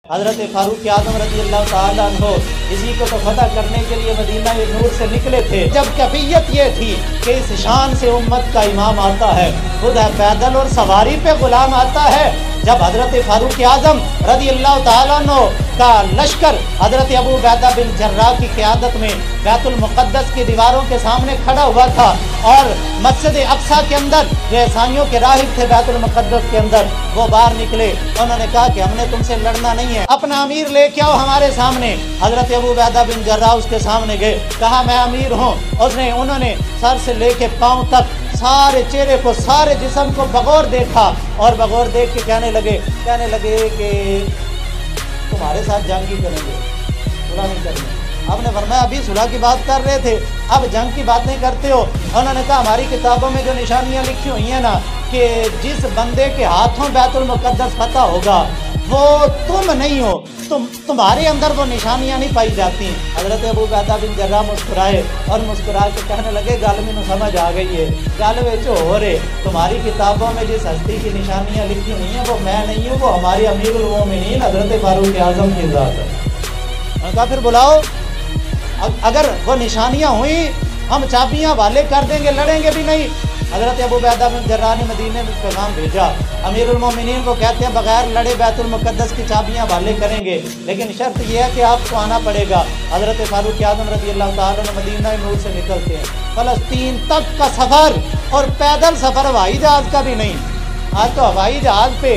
हज़रत फारूक आज़म रज़ी अल्लाह ताला अन्हो इसी को तो फतह करने के लिए मदीना नूर से निकले थे। जब कैफियत ये थी कि इस शान से उम्मत का इमाम आता है, खुद है पैदल और सवारी पे गुलाम आता है। जब हज़रत फारूक आज़म रज़ी अल्लाह ताला अन्हो का लश्कर हज़रत अबू उबैदा बिन जर्राह की क़यादत में बैतुल मुक़द्दस की दीवारों के सामने खड़ा हुआ था और मस्जिद अक़सा के अंदर जो ईसाइयों के राहिब थे बैतुल मुक़द्दस के अंदर, वो बाहर निकले। उन्होंने कहा कि हमने तुमसे लड़ना नहीं है, अपना अमीर लेके आओ हमारे सामने। हज़रत अबू उबैदा बिन जर्राह उसके सामने गए, कहा मैं अमीर हूँ। उन्होंने सर से लेके पाँव तक सारे चेहरे को, सारे जिस्म को बगौर देखा और बगौर देख के कहने लगे कि तुम्हारे साथ जंग ही करेंगे, सुलह नहीं करेंगे। आपने फरमाया अभी सुलह की बात कर रहे थे, अब जंग की बात नहीं करते हो। उन्होंने कहा हमारी किताबों में जो निशानियाँ लिखी हुई हैं ना कि जिस बंदे के हाथों बैतुल मुक़द्दस फतह होगा वो तुम नहीं हो, तुम्हारे अंदर वो निशानियाँ नहीं पाई जाती। हज़रत अबू उबैदा बिन जर्राह मुस्कुराए और मुस्कुरा के कहने लगे गल मैनू समझ आ गई है, गल विच हो रहे, तुम्हारी किताबों में जिस हस्ती की निशानियाँ लिखी हुई हैं वो मैं नहीं हूँ, वो हमारे अमीरुल मोमिनीन हज़रत फारूक आज़म की ज़ात है। उन्होंने कहा फिर बुलाओ, अगर वो निशानियाँ हुई हम चाबियाँ वाले कर देंगे, लड़ेंगे भी नहीं। हज़रत अबू उबैदा बिन जर्राह ने मदीने में पैगाम भेजा, अमीरुल मोमिनीन को कहते हैं बगैर लड़े बैतुल मुक़द्दस की चाबियाँ वाले करेंगे, लेकिन शर्त यह है कि आपको आना पड़ेगा। हज़रत फारूक आज़म रज़ी अल्लाह ताला अन्हु मदीना नूर से निकलते हैं, फ़लस्तीन तक का सफ़र, और पैदल सफ़र, हवाई जहाज़ का भी नहीं। आज तो हवाई जहाज़ पे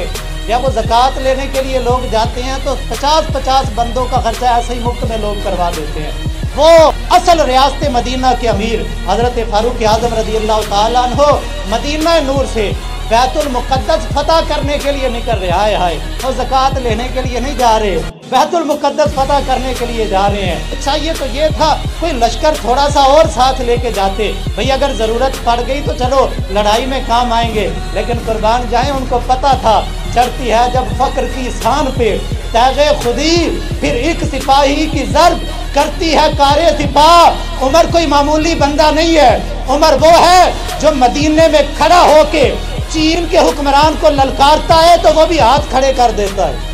जब वो ज़कात लेने के लिए लोग जाते हैं तो 50-50 बंदों का खर्चा ऐसे ही मुफ्त में लोग करवा देते हैं। वो असल रियासत मदीना के अमीर हज़रत फारूक आज़म रज़ी अल्लाह ताला अन्हु मदीना नूर से बैतुल मुक़द्दस फतह करने के लिए निकल रहे। हाय वो ज़कात लेने के लिए नहीं जा रहे, बैतुल मुक़द्दस फतह करने के लिए जा रहे हैं। चाहिए तो ये था कोई लश्कर थोड़ा सा और साथ लेके जाते, भाई अगर ज़रूरत पड़ गई तो चलो लड़ाई में काम आएंगे, लेकिन कुर्बान जाए उनको पता था चढ़ती है जब फ़क्र की शान पे तैगे खुदी, फिर एक सिपाही की ज़र्ब करती है कारे सिपाह। उमर कोई मामूली बंदा नहीं है, उमर वो है जो मदीने में खड़ा होके चीन के हुक्मरान को ललकारता है तो वो भी हाथ खड़े कर देता है।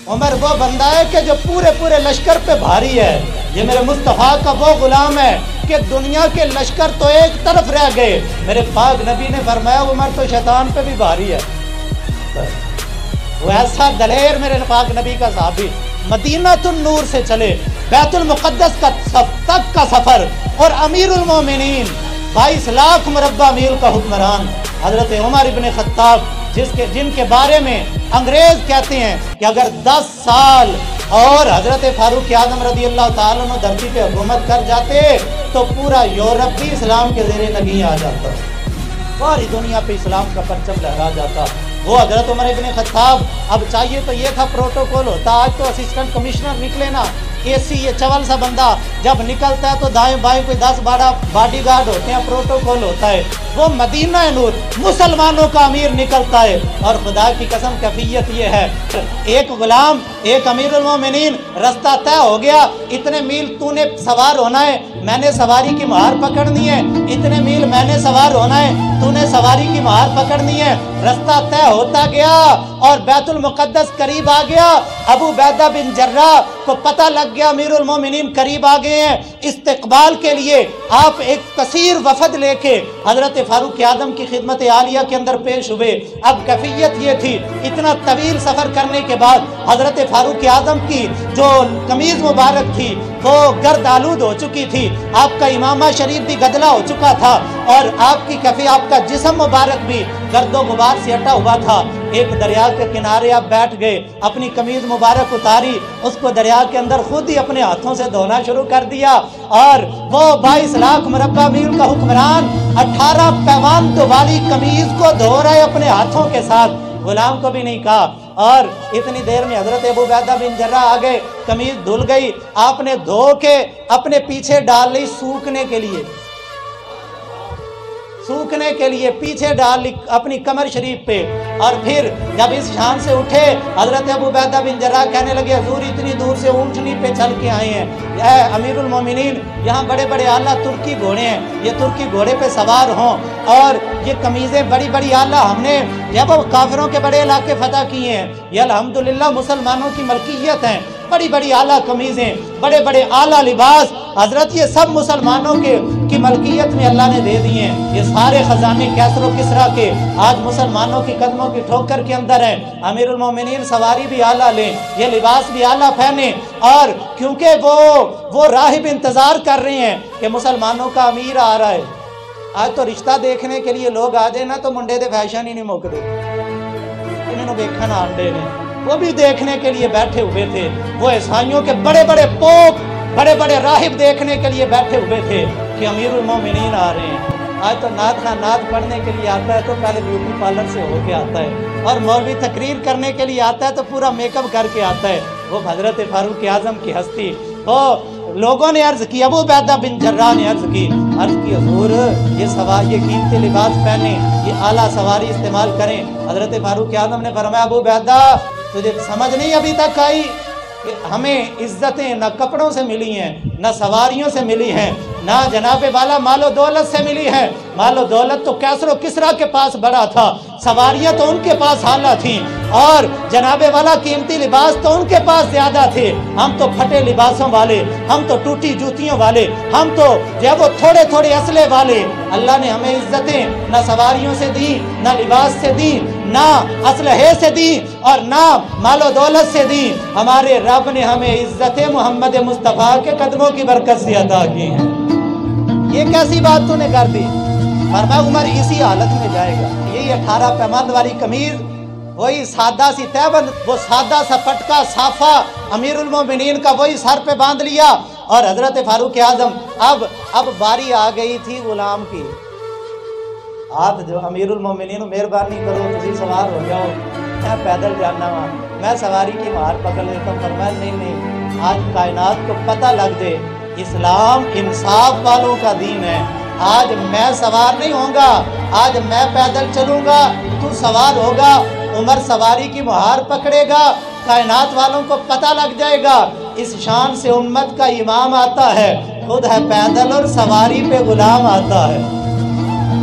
उमर वो बंदा है कि जो पूरे लश्कर पे भारी है। ये मेरे मुस्तफ़ा का वो गुलाम है कि दुनिया के लश्कर तो एक तरफ रह गए, मेरे पाक नबी ने फरमाया उमर तो शैतान पे भी भारी है। वो ऐसा दलेर मेरे पाक नबी का साहबी मदीना नूर से चले बैतुल मुक़द्दस तक का सफ़र, और अमीरुल मोमिनीन 22 लाख मुरब्बा मील का हुक्मरान हज़रत उमर इब्न ख़त्ताब, जिनके बारे में अंग्रेज़ कहते हैं कि अगर 10 साल और हज़रत फारूक आज़म रज़ी अल्लाह ताला अन्हु धरती पे हुकूमत कर जाते तो पूरा यूरोप भी इस्लाम के ज़ेरे नगी आ जाता, सारी दुनिया पे इस्लाम का परचम लहरा जाता। वो हज़रत उमर इब्न ख़त्ताब, अब चाहिए तो ये था प्रोटोकॉल होता, आज तो असिस्टेंट कमिश्नर निकले ना, एसी ये चवल सा बंदा जब निकलता है तो दाएं बाएं कोई 10-12 बॉडीगार्ड होते हैं, प्रोटोकॉल होता है। वो मदीना नूर मुसलमानों का अमीर निकलता है, और खुदा की कसम कैफियत ये है, एक गुलाम एक अमीरुल मोमिनीन, रास्ता तय हो गया, इतने मील तूने सवार होना है, मैंने सवारी की मुहार पकड़नी है, इतने मील मैंने सवार होना है, तूने सवारी की मुहार पकड़नी है। रास्ता तय होता गया और बैतुल मुक़द्दस करीब आ गया। अबू उबैदा बिन जर्राह को पता लग गया अमीरुल मोमिनीन करीब आ गए हैं। इस्तकबाल के लिए आप एक कसीर वफद लेके हज़रत फारूक आज़म की खिदमत आलिया के अंदर पेश हुए। अब कैफियत ये थी, इतना तवील सफ़र करने के बाद हज़रत फारूक आज़म की जो कमीज़ मुबारक थी वो गर्द आलूद हो चुकी थी, आपका इमामा शरीफ भी गदला हो चुका था, और आपकी कैफी आपका जिस्म मुबारक भी गर्दो गुबार से हटा हुआ था। एक दरिया के किनारे आप बैठ गए, अपनी कमीज मुबारक उतारी, उसको दरिया के अंदर खुद ही अपने हाथों से धोना शुरू कर दिया, और वो 22 लाख मुरब्बा मील का हुक्मरान 18 पैवान वाली कमीज को धो रहे अपने हाथों के साथ, गुलाम को भी नहीं कहा। और इतनी देर में हज़रत अबू उबैदा बिन जर्राह आ गए, कमीज धुल गई, आपने धो के अपने पीछे डाल ली सूखने के लिए। सूखने के लिए पीछे डाल अपनी कमर शरीफ पे। और फिर जब इस शान से उठे हजरत अबू उबैदा बिन जर्राह कहने लगे हुजूर इतनी दूर से ऊँटनी पे चल के आए हैं, अमीरुल मोमिनीन यहाँ बड़े बड़े आला तुर्की घोड़े हैं, ये तुर्की घोड़े पे सवार हों और ये कमीज़ें बड़ी बड़ी आला, हमने जब काफिरों के बड़े इलाके फतह किए हैं, ये अल्हम्दुलिल्लाह मुसलमानों की मलकियत हैं, बड़ी बड़ी आला कमीज़ें, बड़े बड़े आला लिबास, हजरत ये सब मुसलमानों की मलकियत में अल्लाह ने दे दिए हैं। ये सारे ख़जाने कैसर व किसरा के आज मुसलमानों की कदमों की ठोकर के अंदर हैं। अमीरुल मोमिनीन सवारी भी आला लें, ये लिबास भी आला पहने, और क्योंकि वो राहिब इंतज़ार कर रहे हैं कि मुसलमानों का अमीर आ रहा है। आज तो रिश्ता देखने के लिए लोग आ जाए ना तो मुंडे दे फैशन ही नहीं मुकदे, इन्होंने देखना अंडे ने, वो भी देखने के लिए बैठे हुए थे। वो ईसाइयों के बड़े बड़े पोप, बड़े बड़े राहिब देखने के लिए बैठे हुए थे कि अमीरुल मोमिनीन आ रहे हैं। आज तो नात पढ़ने के लिए आता है तो पहले ब्यूटी पार्लर से होके आता है, और मौलवी तकरीर करने के लिए आता है तो पूरा मेकअप करके आता है। वो हजरत फारूक आज़म की हस्ती, तो लोगों ने अर्ज़ की, अबू उबैदा बिन जर्राह ने अर्ज़ की हुजूर ये कीमती लिबास पहने, ये आला सवारी इस्तेमाल करें। हजरत फारूक आज़म ने फरमाया अबू उबैदा तुझे समझ नहीं अभी तक आई कि हमें इज्जतें न कपड़ों से मिली हैं, न सवारियों से मिली हैं, ना जनाबे वाला मालो दौलत से मिली है। मालो दौलत तो कैसरो किसरा के पास बड़ा था, सवारियां तो उनके पास आला थी, और जनाबे वाला कीमती लिबास तो उनके पास ज्यादा थे। हम तो फटे लिबासों वाले, हम तो टूटी जूतियों वाले, हम तो जो वो थोड़े थोड़े असले वाले। अल्लाह ने हमें इज्जतें न सवारियों से दी, न लिबास से दी, ना असलहे से दी, और ना मालो दौलत से दी। हमारे रब ने हमें इज्जत मोहम्मद मुस्तफ़ा के कदमों की बरकत से अता की है। ये कैसी बात तूने कर दी? फरमाया उमर इसी हालत में जाएगा। यही 18 पैमाद वाली कमीज, वही सादा सी तहबंद, वो सादा सा पटका साफा अमीरुल मोमिनीन का वही सर पे बांध लिया। और हजरत फारूक आज़म अब बारी आ गई थी गुलाम की। आप जो अमीरुल मोमिनीन मेहरबानी करो तुझी सवार हो जाओ, मैं पैदल जाना वहाँ, मैं सवारी की मार पकड़ लेता हूँ। फरमाया नहीं, आज कायनात को पता लग दे इस्लाम इंसाफ वालों का दीन है। आज मैं सवार नहीं होऊंगा, आज मैं पैदल चलूंगा, तू सवार होगा। उमर सवारी की मुहार पकड़ेगा, कायनात वालों को पता लग जाएगा इस शान से उम्मत का इमाम आता है, खुद है पैदल और सवारी पे गुलाम आता है।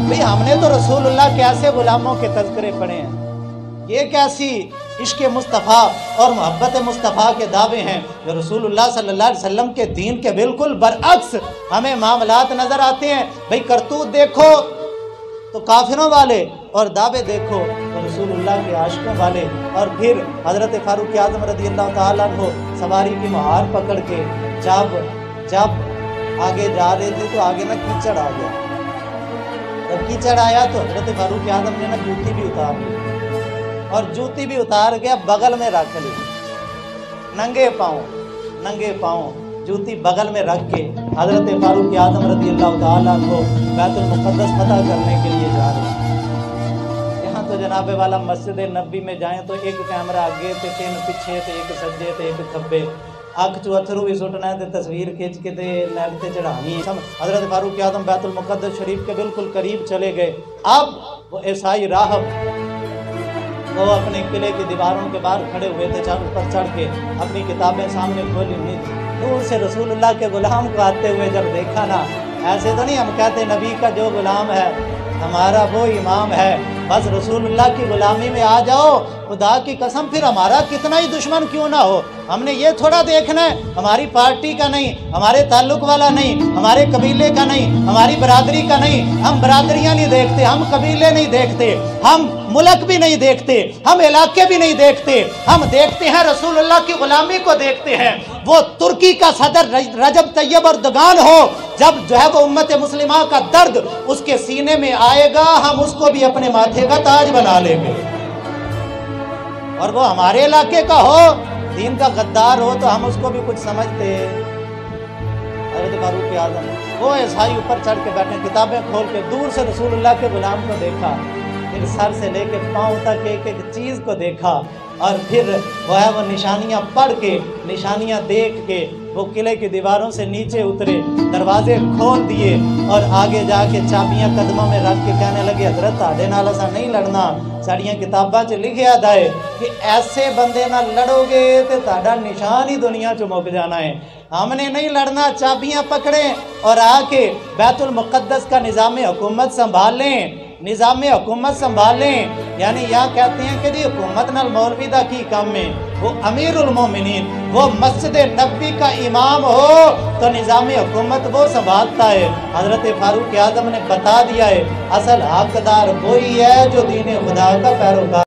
भाई हमने तो रसूलुल्लाह कैसे गुलामों के तज़किरे पढ़े हैं, ये कैसी इश्क़ मुस्तफ़ा और मोहब्बत मुस्तफ़ा के दावे हैं जो रसूलुल्लाह सल्लल्लाहु अलैहि वसल्लम के दीन के बिल्कुल बरअक्स हमें मामलात नज़र आते हैं। भाई करतूत देखो तो काफिरों वाले, और दावे देखो तो रसूलुल्लाह के आशिकों वाले। और फिर हज़रत फारूक आज़म रज़ियल्लाहु ताला अन्हु सवारी की मुहार पकड़ के जब आगे जा रहे थे तो आगे ना कीचड़ आ गया। जब कीचड़ आया तो हज़रत फारूक आज़म ने ना जूती भी उतार ली, और जूती भी उतार के बगल में रख ली, नंगे पाँव जूती बगल में रख के हज़रत फारूक आज़म रज़ियल्लाहु ताला अन्हु बैतुल मुक़द्दस फतह करने के लिए जा रहे हैं। यहाँ तो जनाबे वाला मस्जिद नबी में जाएं तो एक कैमरा आगे थे, 3 पीछे थे, एक सज्जे थे, एक खब्बे, अख चो अथरू भी सुटना है तो तस्वीर खींच के नेट पे चढ़ानी है। हज़रत फारूक आज़म बैतुल मुक़द्दस शरीफ के बिल्कुल करीब चले गए। अब वो ईसाई राहब वो अपने किले की दीवारों के बाहर खड़े हुए थे, ऊपर चढ़ के अपनी किताबें सामने खोली हुई थी। दूर से रसूलुल्लाह के गुलाम को आते हुए जब देखा ना, ऐसे तो नहीं हम कहते नबी का जो गुलाम है हमारा वो इमाम है, बस रसूलुल्लाह की गुलामी में आ जाओ, खुदा की कसम फिर हमारा कितना ही दुश्मन क्यों ना हो। हमने ये थोड़ा देखना है हमारी पार्टी का नहीं, हमारे ताल्लुक वाला नहीं, हमारे कबीले का नहीं, हमारी बरादरी का नहीं। हम बरादरियाँ नहीं देखते, हम कबीले नहीं देखते, हम मुल्क भी नहीं देखते, हम इलाके भी नहीं देखते, हम देखते हैं रसूलुल्लाह की गुलामी को देखते हैं। वो तुर्की का सदर रजब तैयब अर्दगान हो, जब जो है वो उम्मत मुस्लिमा का दर्द उसके सीने में आएगा, हम उसको भी अपने माथे का ताज बना लेंगे। और वो हमारे इलाके का हो, दीन का गद्दार हो, तो हम उसको भी कुछ समझते। हज़रत फारूक आज़म वो ईसाई ऊपर चढ़ के बैठे, किताबें खोल के दूर से रसूलुल्लाह के गुलाम को देखा, फिर सर से लेके पाँव तक एक एक चीज़ को देखा, और फिर वो है वो निशानियाँ पढ़ के, निशानियाँ देख के वो किले की दीवारों से नीचे उतरे, दरवाजे खोल दिए और आगे जाके चाबियां कदमों में रख के कहने लगे, हजरत ताड़े नाल असां नहीं लड़ना, साड़ियां किताबां च लिखिया है कि ऐसे बंदे नाल लड़ोगे तो ताड़ा निशान ही दुनिया चो मुक जाना है। हमने नहीं लड़ना, चाबियां पकड़े और आके बैतुल मुक़द्दस का निज़ाम हुकूमत संभालें, निज़ाम हुकूमत संभालें। यानी यहाँ कहते हैं कि जी हुकूमत नाल मौलवी दा की काम है, वो अमीरुल मोमिनीन, वो मस्जिद नबी का इमाम हो तो निज़ाम हुकूमत वो संभालता है। हज़रत फारूक आज़म ने बता दिया है, असल हकदार वही है जो दीन खुदा का पैरोकार